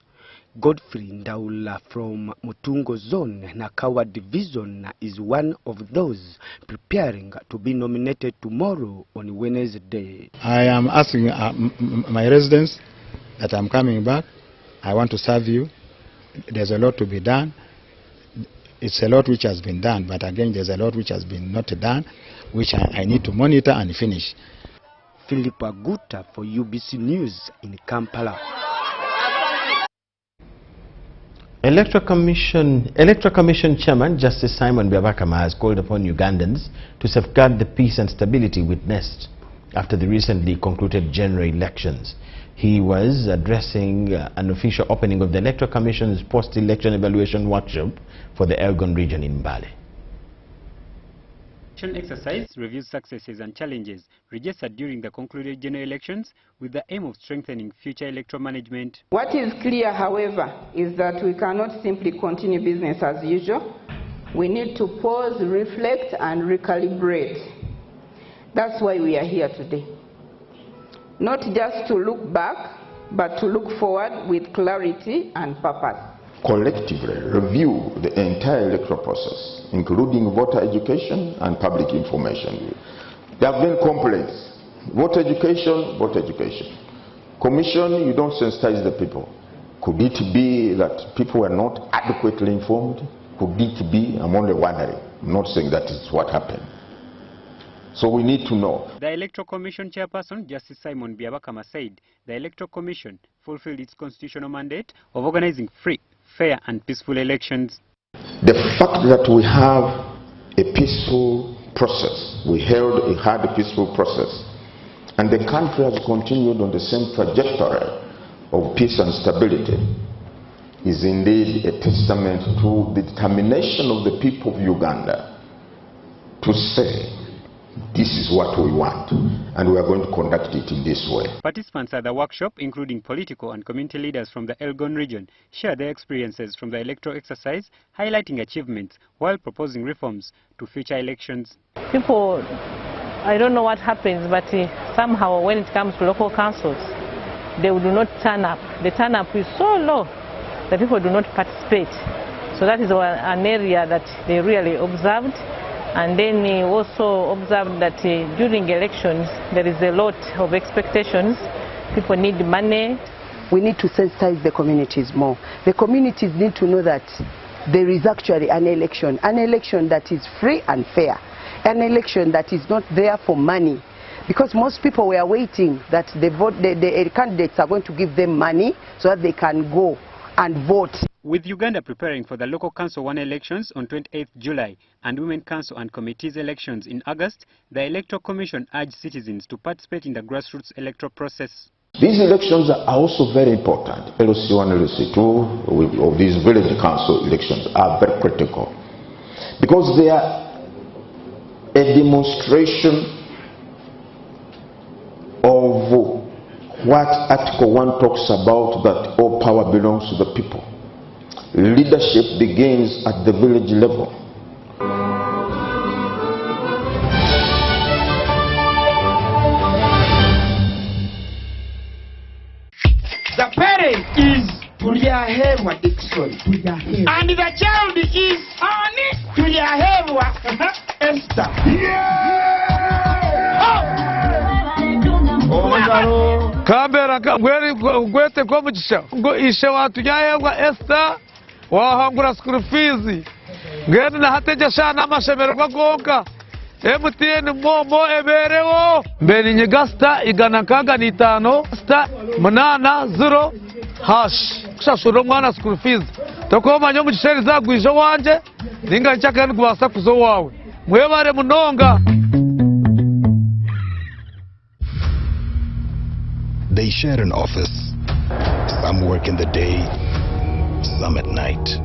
Godfrey Ndaula from Mutungo Zone, Nakawa Division, is one of those preparing to be nominated tomorrow on Wednesday. I am asking my residents that I'm coming back. I want to serve you. There's a lot to be done. It's a lot which has been done, but again, there's a lot which has been not done, which I need to monitor and finish. Philip Aguta for UBC News in Kampala. Electoral Commission Chairman Justice Simon Byabakama has called upon Ugandans to safeguard the peace and stability witnessed after the recently concluded general elections. He was addressing an official opening of the Electoral Commission's post-election evaluation workshop for the Elgon region in Mbale. Exercise reviews successes and challenges registered during the concluded general elections with the aim of strengthening future electoral management. What is clear, however, is that we cannot simply continue business as usual. We need to pause, reflect, and recalibrate. That's why we are here today. Not just to look back, but to look forward with clarity and purpose. Collectively review the entire electoral process, including voter education and public information. They have been complaints. Voter education, voter education. Commission, you don't sensitize the people. Could it be that people were not adequately informed? Could it be? I'm only wondering. I'm not saying that is what happened. So we need to know. The Electoral Commission Chairperson, Justice Simon Byabakama, said the Electoral Commission fulfilled its constitutional mandate of organizing free, fair and peaceful elections. The fact that we have a peaceful process, we had a peaceful process, and the country has continued on the same trajectory of peace and stability is indeed a testament to the determination of the people of Uganda to say, this is what we want, and we are going to conduct it in this way. Participants at the workshop, including political and community leaders from the Elgon region, share their experiences from the electoral exercise, highlighting achievements while proposing reforms to future elections. People, I don't know what happens, but somehow when it comes to local councils, they do not turn up. The turn up is so low that people do not participate. So that is an area that they really observed. And then we also observed that during elections, there is a lot of expectations. People need money. We need to sensitize the communities more. The communities need to know that there is actually an election that is free and fair, an election that is not there for money. Because most people were waiting that the candidates are going to give them money so that they can go and vote. With Uganda preparing for the local council 1 elections on 28th July and women council and committees elections in August, the Electoral Commission urged citizens to participate in the grassroots electoral process. These elections are also very important. LC1, LC2 of these village council elections are very critical because they are a demonstration of what Article 1 talks about, that all power belongs to the people. Leadership begins at the village level. The parent is Tuliahewa Dixon. And the child is Tuliahewa Esther. Kambera gwete kwa mchisha ngo ishe watu yahewa Esther wahangura school fees ngene na hateja shana amashemero kwagonka MTN momo eberewo mbeni nyegasta igana kaga ni 5 sta munana 0 hash kushashura mwana school fees tokoma nyo mchisheri zagwisho wanje ninga nchaka ngwasa kuzo wawe mwebare munonga. They share an office. Some work in the day, some at night.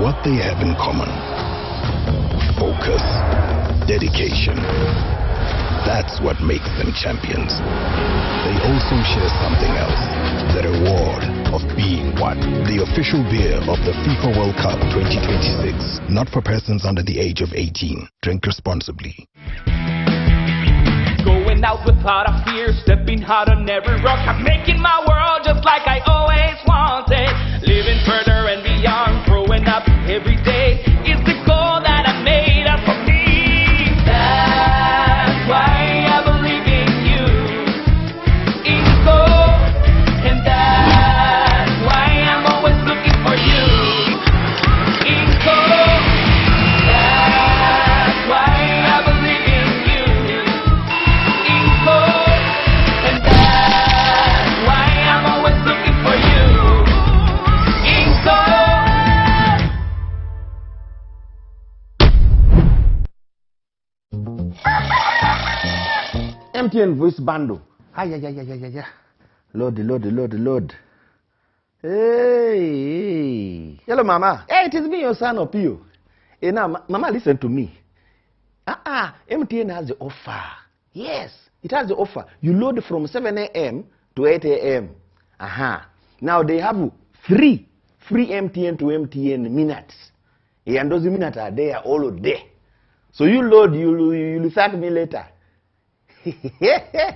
What they have in common: focus, dedication. That's what makes them champions. They also share something else: the reward of being one. The official beer of the FIFA World Cup 2026. Not for persons under the age of 18. Drink responsibly. Going out without a fear, stepping out on every rock. I'm making my world just like I always wanted. Living further and beyond, growing up every day is the goal that I made up for me. That's why I believe in you, in gold, and that's why I'm always looking for you, in gold. That's why I believe in you, in gold, and that's why I'm always looking for you, in gold. MTN voice bundle. Ay. Load. Hey. Hello, Mama. Hey, it is me, your son, Opio. Hey, now, Mama, listen to me. MTN has the offer. Yes, it has the offer. You load from 7 a.m. to 8 a.m. Now, they have free MTN to MTN minutes. And those minutes are there all day. So you load, you'll thank me later. Hey,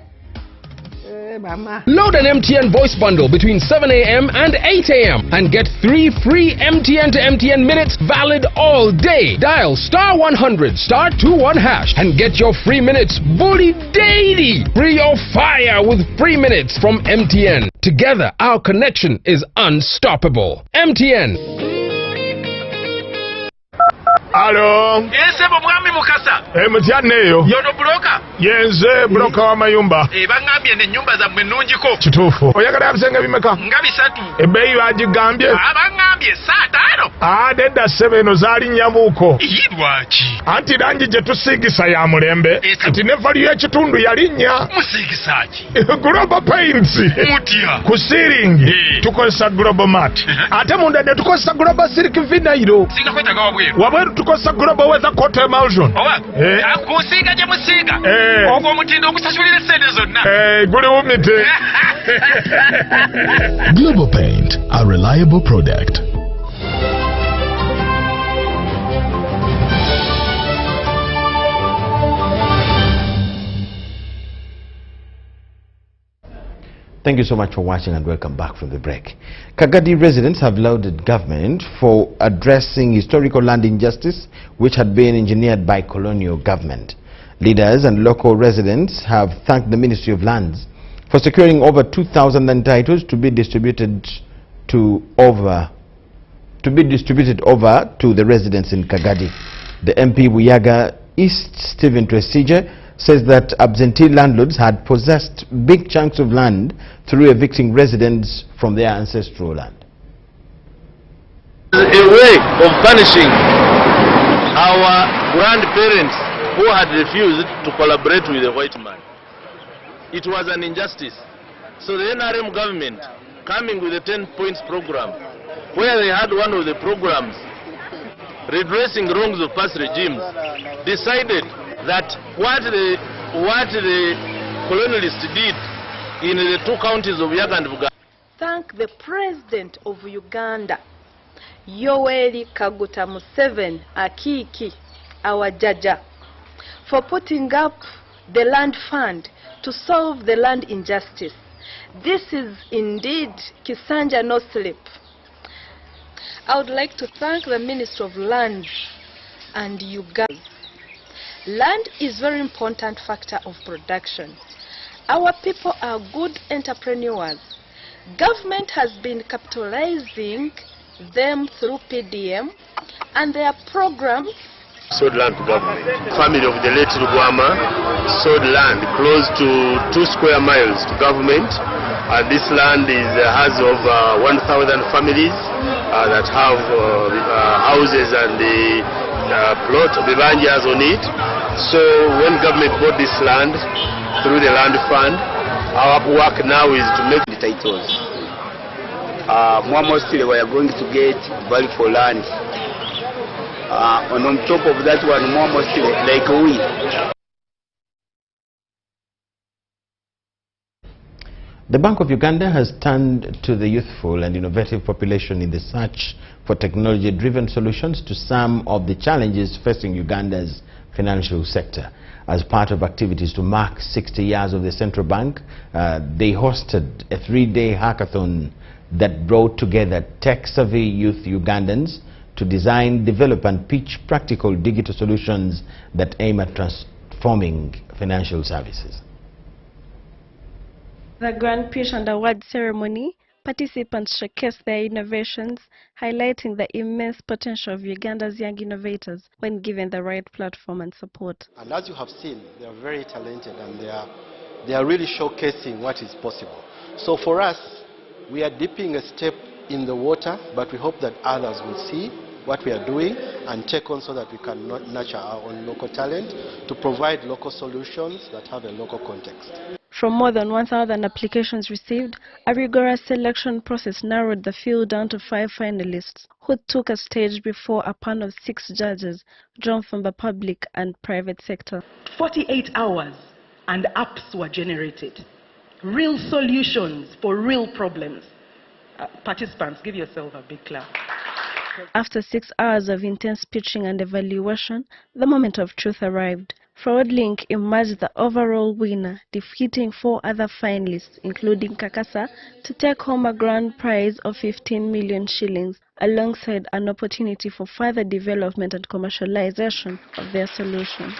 Mama. Load an MTN voice bundle between 7 a.m. and 8 a.m. and get 3 free MTN to MTN minutes valid all day. Dial *100 *21 hash and get your free minutes bully daily. Free your fire with free minutes from MTN. Together, our connection is unstoppable. MTN. Alo. Ese mwami mukasa. Mutyaneyo. Yono broka. Yenze broka wa mayumba. Bangambye ne nyumba za mwenunjiko. Kitufu. Oyagala abisenge bimeka. Nga bisatu. Ebeyi bagigambye. Abangambye saa 5. Dedda 7 zali nyamuko. Yidwachi. Anti rangi je tusigisa ya mulembe. Anti ne value y'ekitundu yalinnya. Musigisachi. Global Paints. Mutya. Ku ceiling. Tukozesa Global Mat. Ate munda ne tukozesa Global Silk Vinyl. Singa kwetaga wabweru. Wabweru tukozesa Global Weather Coat Emulsion. Akusiga je musiga. Ogwo mutindo ogusasulira sente zonna. Guli wumite. Global Paint, a reliable product. Thank you so much for watching and welcome back from the break. Kagadi residents have lauded government for addressing historical land injustice which had been engineered by colonial government. Leaders and local residents have thanked the Ministry of Lands for securing over 2,000 land titles to be distributed over to the residents in Kagadi. The MP Buyaga East Stephen Tresije says that absentee landlords had possessed big chunks of land through evicting residents from their ancestral land. A way of punishing our grandparents who had refused to collaborate with the white man. It was an injustice. So the NRM government, coming with a 10 points program, where they had one of the programs redressing wrongs of past regimes, decided that what the colonialists did in the 2 counties of Yaga and Buganda. Thank the President of Uganda, Yoweri Kaguta Museveni Akiki, our Jaja, for putting up the land fund to solve the land injustice. This is indeed Kisanja no slip. I would like to thank the Minister of Lands and Uganda. Land is a very important factor of production. Our people are good entrepreneurs. Government has been capitalizing them through PDM and their programs. Sold land to government. Family of the late Lukomwa sold land close to 2 square miles to government. This land has over 1,000 families that have houses and the plot of the ranchers on it. So when government bought this land through the land fund, our work now is to make the titles. Mostly we are going to get value for land. On top of that one, mostly like we. The Bank of Uganda has turned to the youthful and innovative population in the search for technology-driven solutions to some of the challenges facing Uganda's financial sector. As part of activities to mark 60 years of the central bank, they hosted a 3-day hackathon that brought together tech-savvy youth Ugandans to design, develop and pitch practical digital solutions that aim at transforming financial services. The Grand Prix and Award ceremony, participants showcased their innovations, highlighting the immense potential of Uganda's young innovators when given the right platform and support. And as you have seen, they are very talented and they are really showcasing what is possible. So for us, we are dipping a step in the water, but we hope that others will see what we are doing and take on so that we can nurture our own local talent to provide local solutions that have a local context. From more than 1,000 applications received, a rigorous selection process narrowed the field down to 5 finalists, who took a stage before a panel of 6 judges drawn from the public and private sector. 48 hours and apps were generated. Real solutions for real problems. Participants, give yourself a big clap. After 6 hours of intense pitching and evaluation, the moment of truth arrived. FraudLink emerged the overall winner, defeating 4 other finalists, including Kakasa, to take home a grand prize of 15 million shillings, alongside an opportunity for further development and commercialization of their solution.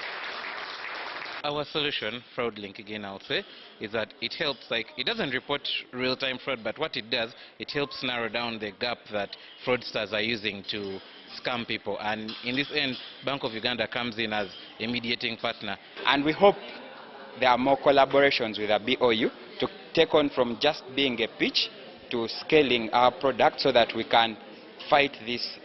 Our solution, FraudLink again I would say, is that it helps, it doesn't report real-time fraud, but what it does, it helps narrow down the gap that fraudsters are using to scam people. And in this end, Bank of Uganda comes in as a mediating partner. And we hope there are more collaborations with the BOU to take on from just being a pitch to scaling our product so that we can fight this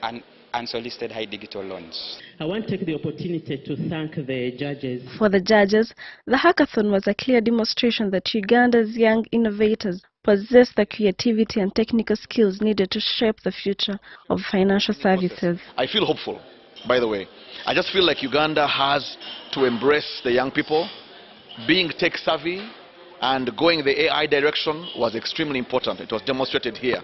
unsolicited high digital loans. I want to take the opportunity to thank the judges. For the judges, the hackathon was a clear demonstration that Uganda's young innovators possess the creativity and technical skills needed to shape the future of financial services. I feel hopeful, by the way. I just feel like Uganda has to embrace the young people. Being tech savvy and going the AI direction was extremely important. It was demonstrated here.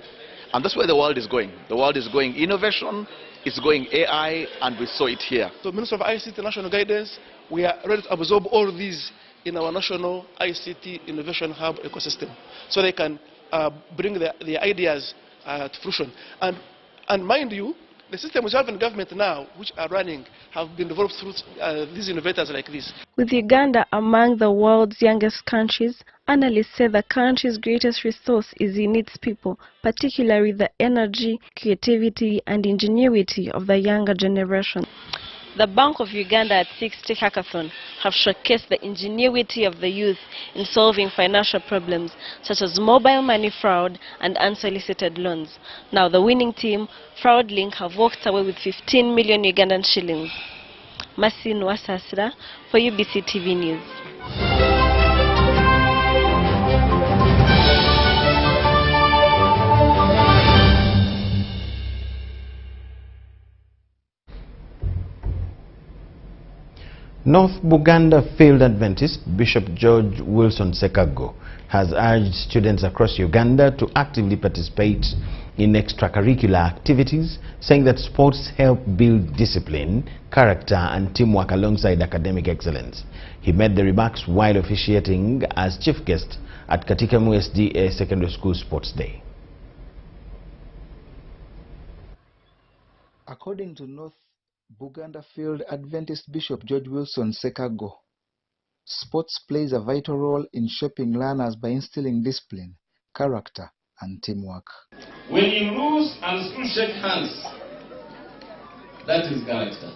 And that's where the world is going. The world is going innovation, it's going AI, and we saw it here. So Minister of ICT National Guidance, we are ready to absorb all these in our national ICT Innovation Hub ecosystem so they can bring the ideas to fruition. And mind you, the systems we have in government now, which are running, have been developed through these innovators like this. With Uganda among the world's youngest countries, analysts say the country's greatest resource is in its people, particularly the energy, creativity and ingenuity of the younger generation. The Bank of Uganda at 60 Hackathon have showcased the ingenuity of the youth in solving financial problems such as mobile money fraud and unsolicited loans. Now the winning team, FraudLink, have walked away with 15 million Ugandan shillings. Masin Wasasira for UBC TV News. North Buganda Field Adventist Bishop George Wilson Sekago has urged students across Uganda to actively participate in extracurricular activities, saying that sports help build discipline, character and teamwork alongside academic excellence. He made the remarks while officiating as chief guest at Katikamu SDA Secondary School Sports Day. According to North Buganda Field Adventist Bishop George Wilson Sekago, sports plays a vital role in shaping learners by instilling discipline, character, and teamwork. When you lose and still shake hands, that is character.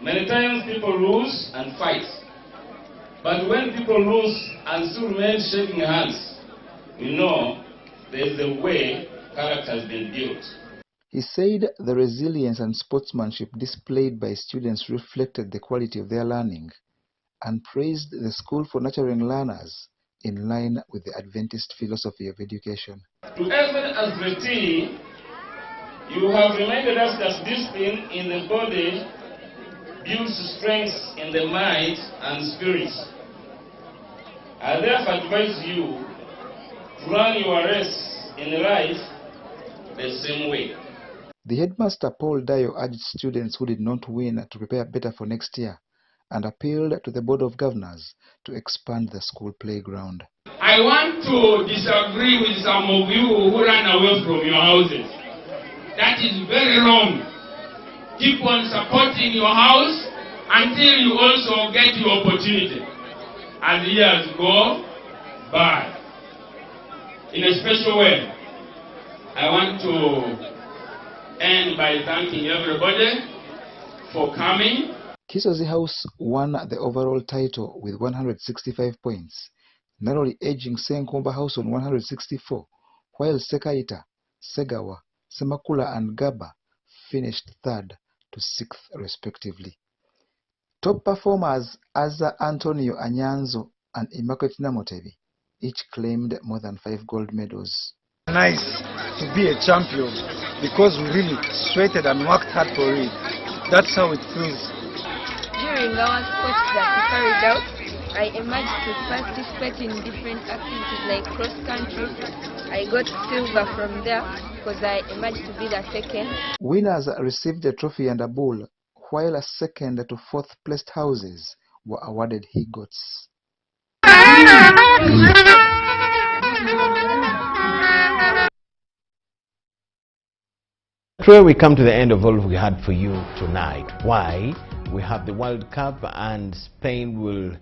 Many times people lose and fight, but when people lose and still remain shaking hands, you know there is a way character has been built. He said the resilience and sportsmanship displayed by students reflected the quality of their learning and praised the school for nurturing learners in line with the Adventist philosophy of education. To evidence as the team, you have reminded us that discipline in the body builds strength in the mind and spirit. I therefore advise you to run your race in life the same way. The headmaster Paul Dayo urged students who did not win to prepare better for next year and appealed to the Board of Governors to expand the school playground. I want to disagree with some of you who ran away from your houses. That is very wrong. Keep on supporting your house until you also get your opportunity. As years go by. In a special way, I want to end by thanking everybody for coming. Kisozi House won the overall title with 165 points, narrowly edging Senkomba House on 164, while Sekaita, Segawa, Semakula and Gaba finished 3rd to 6th respectively. Top performers Aza Antonio Anyanzo and Immaculate Namotevi each claimed more than 5 gold medals. Nice to be a champion because we really sweated and worked hard for it. That's how it feels. During our sports that we carried out, I emerged to participate in different activities like cross country. I got silver from there because I emerged to be the 2nd. Winners received a trophy and a bull, while a 2nd to 4th placed houses were awarded he-goats. Where we come to the end of all we had for you tonight. Why? We have the World Cup and Spain will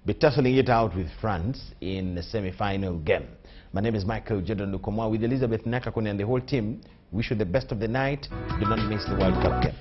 be tussling it out with France in the semi-final game. My name is Micheal Lukomwa with Elizabeth Nakakone and the whole team. Wish you the best of the night. Do not miss the World Cup game.